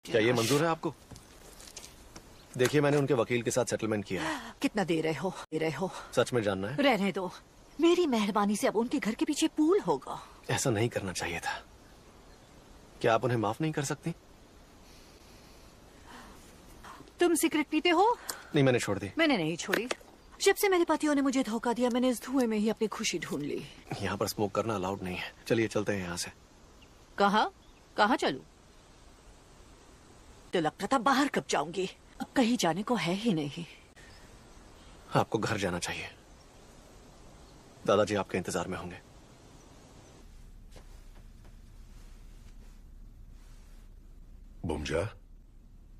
क्या ये मंजूर है आपको? देखिए, मैंने उनके वकील के साथ सेटलमेंट किया है। कितना दे रहे हो? सच में जानना है? रहने दो। मेरी मेहरबानी से अब उनके घर के पीछे पूल होगा। ऐसा नहीं करना चाहिए था। क्या आप उन्हें माफ नहीं कर सकती? तुम सिगरेट पीते हो? नहीं, मैंने छोड़ दी। मैंने नहीं छोड़ी। जब से मेरे पतियों ने मुझे धोखा दिया, मैंने इस धुएं में ही अपनी खुशी ढूंढ ली। यहाँ पर स्मोक करना अलाउड नहीं है। चलिए चलते हैं यहाँ से। कहाँ चलूं? तो लगता था बाहर कब जाऊंगी, अब कहीं जाने को है ही नहीं। आपको घर जाना चाहिए। दादाजी आपके इंतजार में होंगे। बुमजा,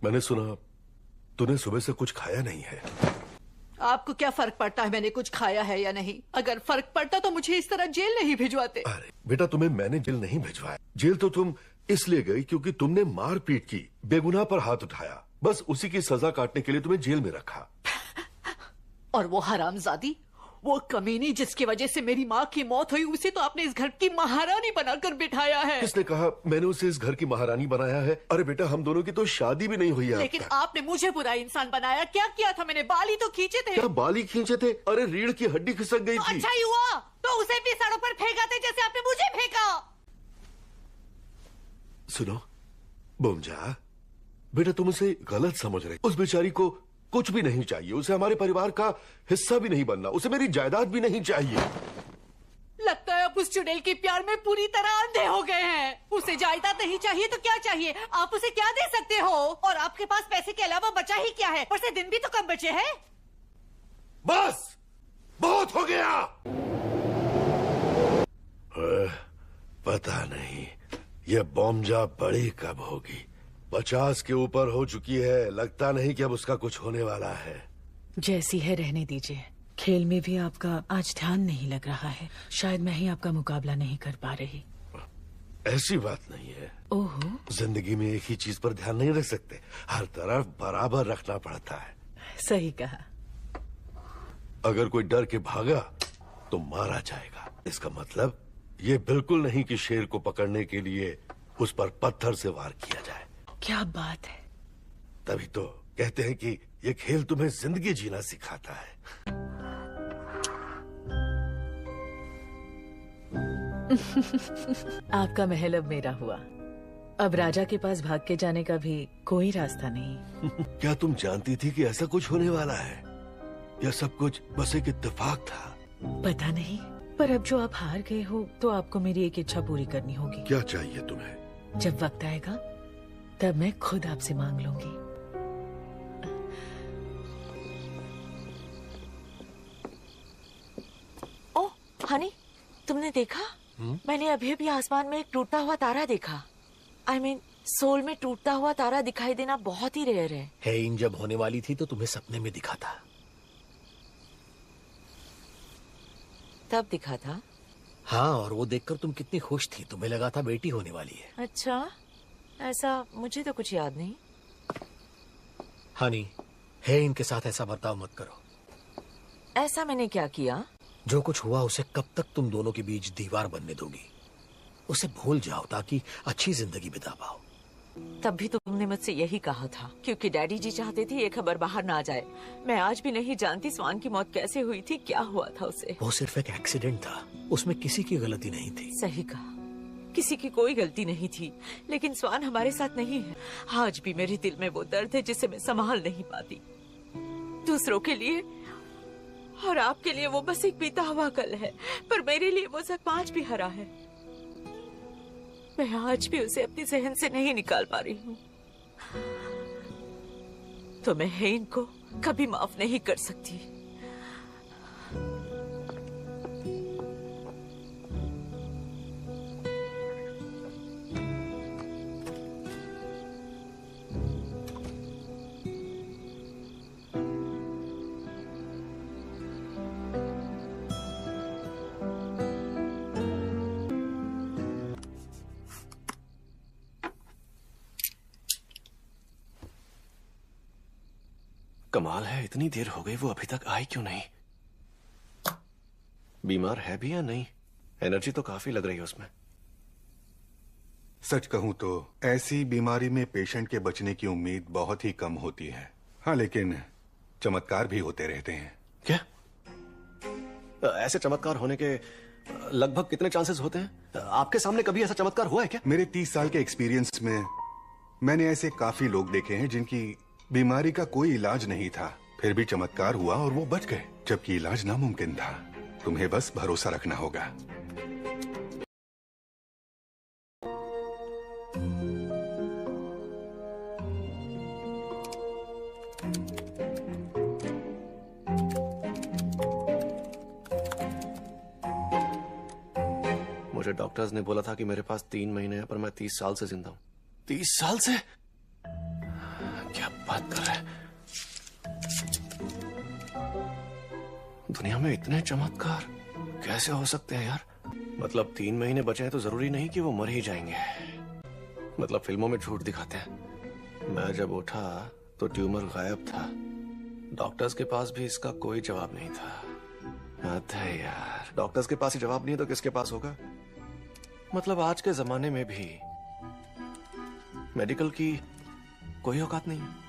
मैंने सुना तूने सुबह से कुछ खाया नहीं है। आपको क्या फर्क पड़ता है मैंने कुछ खाया है या नहीं? अगर फर्क पड़ता तो मुझे इस तरह जेल नहीं भिजवाते। अरे बेटा, तुम्हें मैंने जेल नहीं भिजवाया। जेल तो तुम इसलिए गई क्योंकि तुमने मारपीट की, बेगुनाह पर हाथ उठाया। बस उसी की सजा काटने के लिए तुम्हें जेल में रखा। और वो हरामजादी, वो कमीनी जिसकी वजह से मेरी माँ की मौत हुई, उसे तो आपने इस घर की महारानी बनाकर बिठाया है। किसने कहा मैंने उसे इस घर की महारानी बनाया है? अरे बेटा, हम दोनों की तो शादी भी नहीं हुई है। लेकिन आपने मुझे बुरा इंसान बनाया। क्या किया था मैंने? बाली तो खींचे थे। क्या बाली खींचे थे? अरे रीढ़ की हड्डी खिसक गई तो थी। अच्छा ही हुआ, तो उसे भी सड़क पर फेंका थे जैसे आपने मुझे फेंका। सुनो बुमजा, बेटा तुम उसे गलत समझ रहे। उस बेचारी को कुछ भी नहीं चाहिए। उसे हमारे परिवार का हिस्सा भी नहीं बनना। उसे मेरी जायदाद भी नहीं चाहिए। लगता है आप उस चुड़ैल के प्यार में पूरी तरह अंधे हो गए हैं। उसे जायदाद नहीं चाहिए तो क्या चाहिए? आप उसे क्या दे सकते हो? और आपके पास पैसे के अलावा बचा ही क्या है? और से दिन भी तो कम बचे हैं। बस बहुत हो गया। पता नहीं ये बॉम्जा बड़ी कब होगी। 50 के ऊपर हो चुकी है। लगता नहीं कि अब उसका कुछ होने वाला है। जैसी है रहने दीजिए। खेल में भी आपका आज ध्यान नहीं लग रहा है। शायद मैं ही आपका मुकाबला नहीं कर पा रही। ऐसी बात नहीं है। ओहो, जिंदगी में एक ही चीज पर ध्यान नहीं रख सकते। हर तरफ बराबर रखना पड़ता है। सही कहा। अगर कोई डर के भागा तो मारा जाएगा। इसका मतलब ये बिल्कुल नहीं कि शेर को पकड़ने के लिए उस पर पत्थर से वार किया जाए। क्या बात है। तभी तो कहते हैं कि ये खेल तुम्हें जिंदगी जीना सिखाता है। आपका महल अब मेरा हुआ। अब राजा के पास भाग के जाने का भी कोई रास्ता नहीं। क्या तुम जानती थी कि ऐसा कुछ होने वाला है? यह सब कुछ बस एक इत्तेफाक था। पता नहीं, पर अब जो आप हार गए हो तो आपको मेरी एक इच्छा पूरी करनी होगी। क्या चाहिए तुम्हें? जब वक्त आएगा तब मैं खुद आपसे मांग लूंगी। ओह हनी, तुमने देखा? मैंने अभी अभी आसमान में एक टूटता हुआ तारा देखा। I mean, सोल में टूटता हुआ तारा दिखाई देना बहुत ही रेयर है। हेइन जब होने वाली थी तो तुम्हें सपने में दिखा था। तब दिखा था? हाँ, और वो देखकर तुम कितनी खुश थी। तुम्हें लगा था बेटी होने वाली है। अच्छा, ऐसा मुझे तो कुछ याद नहीं। हनी, हेइन के साथ ऐसा बर्ताव मत करो। ऐसा मैंने क्या किया? जो कुछ हुआ उसे कब तक तुम दोनों के बीच दीवार बनने दोगी? उसे भूल जाओ ताकि अच्छी जिंदगी बिता पाओ। तब भी तुमने मुझसे यही कहा था, क्योंकि डैडी जी चाहते थे ये खबर बाहर ना जाए। मैं आज भी नहीं जानती स्वान की मौत कैसे हुई थी, क्या हुआ था उसे। वो सिर्फ एक एक्सीडेंट था, उसमें किसी की गलती नहीं थी। सही कहा, किसी की कोई गलती नहीं थी। लेकिन स्वान हमारे साथ नहीं है। आज भी मेरे दिल में वो दर्द है जिसे मैं संभाल नहीं पाती। दूसरों के लिए और आपके लिए वो बस एक बीता हुआ कल है, पर मेरे लिए वो जख्म आज भी हरा है। मैं आज भी उसे अपनी जहन से नहीं निकाल पा रही हूँ। तो मैं हेइन को कभी माफ नहीं कर सकती। कमाल है, इतनी देर हो गई, वो अभी तक आई क्यों नहीं? बीमार है भी या नहीं? एनर्जी तो काफी लग रही है उसमें। सच कहूं तो ऐसी बीमारी में पेशेंट के बचने की उम्मीद बहुत ही कम होती है। हाँ, लेकिन चमत्कार भी होते रहते हैं। क्या ऐसे चमत्कार होने के लगभग कितने चांसेस होते हैं? आपके सामने कभी ऐसा चमत्कार हुआ है क्या? मेरे 30 साल के एक्सपीरियंस में मैंने ऐसे काफी लोग देखे हैं जिनकी बीमारी का कोई इलाज नहीं था, फिर भी चमत्कार हुआ और वो बच गए, जबकि इलाज नामुमकिन था। तुम्हें बस भरोसा रखना होगा। मुझे डॉक्टर्स ने बोला था कि मेरे पास 3 महीने हैं, पर मैं 30 साल से जिंदा हूं। 30 साल से? क्या बात कर रहे हैं? दुनिया में इतने चमत्कार कैसे हो सकते हैं यार? मतलब 3 महीने बचे हैं तो जरूरी नहीं कि वो मर ही जाएंगे। मतलब फिल्मों में झूठ दिखाते हैं। मैं जब उठा तो ट्यूमर गायब था। डॉक्टर्स के पास भी इसका कोई जवाब नहीं था। आता है यार, डॉक्टर्स के पास ही जवाब नहीं है तो किसके पास होगा? मतलब आज के जमाने में भी मेडिकल की कोई औकात नहीं है।